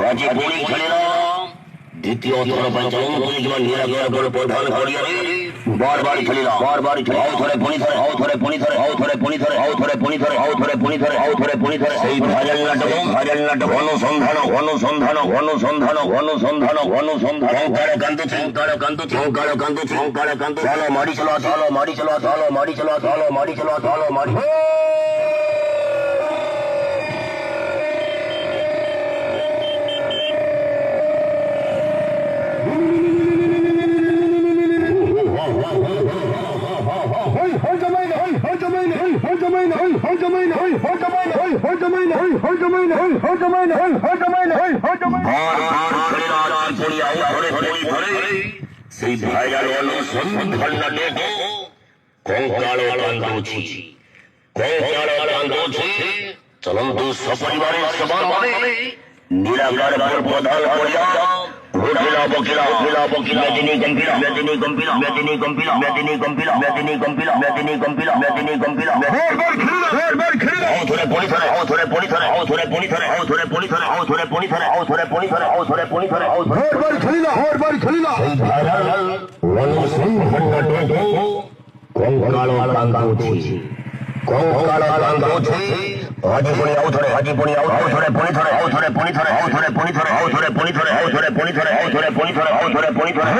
আজি বলি খেলিলা দ্বিতীয় থর পাই চলন্ত জীবন নিরাগর প্রধান করিয়ারে বারবার খেলিলা বারবার খেলাও ধরে পনি ধরে হাও ধরে পনি ধরে হাও ধরে পনি ধরে হাও ধরে পনি ধরে হাও ধরে পনি ধরে হাও ধরে পনি ধরে সেই ভাজাল নাটক অনুসন্ধান অনুসন্ধান অনুসন্ধান অনুসন্ধান অনুসন্ধান কান্ত চলো মারি চলো চলো মারি চলো চলো মারি চলো চলো মারি চলো চলো মারি সেই ভাইরাল অনুসন্ধান নাটক কঙ্কাল কান্দুছি চলন্তু সপরিবারের সভাবে নিরাকার প্রধান করিয়া মেদিনী কম্পিলা মেদিনী কম্পিলা মেদিনী কম্পিলা মেদিনী কম্পিলা মেদিনী কম্পিলা মেদিনী কম্পিলা মেদিনী কম্পিলা ধরে পড়ি ধরে হাও ধরে পড়ি ধরে হাও ধরে পড়ি ধরে হাও ধরে পড়ি ধরে হাও ধরে পড়ি ধরে হাও ধরে পড়ি ধরে হাও ধরে পড়ি ধরে হাও ধরে বাড়ি খেলিলা হর বাড়ি খেলিলা এই ভাইরাল অনুসন্ধান নাটক কঙ্কাল কান্দুছি হাজিপুরি আউ ধরে হাজিপুরি আউ ধরে পনি ধরে আউ ধরে পনি ধরে আউ ধরে পনি ধরে আউ ধরে পনি ধরে আউ ধরে পনি ধরে আউ ধরে পনি ধরে আউ ধরে পনি ধরে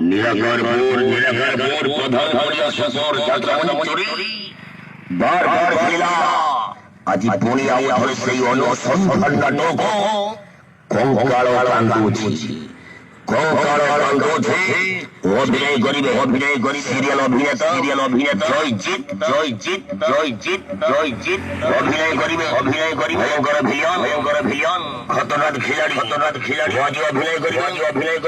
নিরাকারপুর প্রধান হরিয়া শ্বশুর বারবার খেলা আজি পুনি আউ ধরে সেই অনুসন্ধান নাটক কঙ্কাল কান্দুছি অভিনয় করিবে সিরিয়াল অভিনেতা জয়জিৎ অভিনয় করিবে ভয়ঙ্কর ভিলিয়ন খতরনাক খিলাড়ি আজি অভিনয় করিবে অভিনয়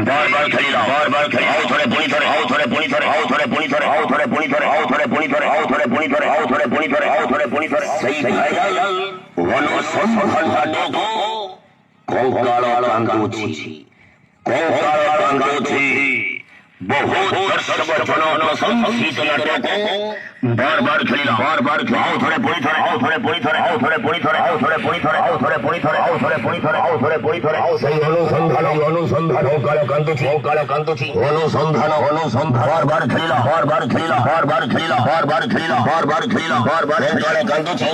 বারবার খেলিলা বারবার খেলি হাও ধরে পনি ধরে হাও ধরে পনি ধরে হাও ধরে পনি ধরে হাও ধরে পনি ধরে হাও ধরে পনি ধরে হাও ধরে পনি ধরে হাও ধরে পনি ধরে হাও ধরে পনি ধরে সেই ভাইরাল অনুসন্ধান নাটক কঙ্কাল কান্দুছি বহুত দর্শকজন অনুসন্ধিত নাটক বারবার খেলিলা বারবার হাও ধরে পনি ধরে হাও ধরে পনি ধরে হাও ধরে পনি ধরে হাও ধরে পনি ধরে হাও ধরে পনি ধরে হাও ধরে পনি ধরে হাও ধরে পনি ধরে হাও সেই অনুসন্ধান কঙ্কাল কান্দুছি অনুসন্ধান বারবার খেলিলা বারবার কান্দুছি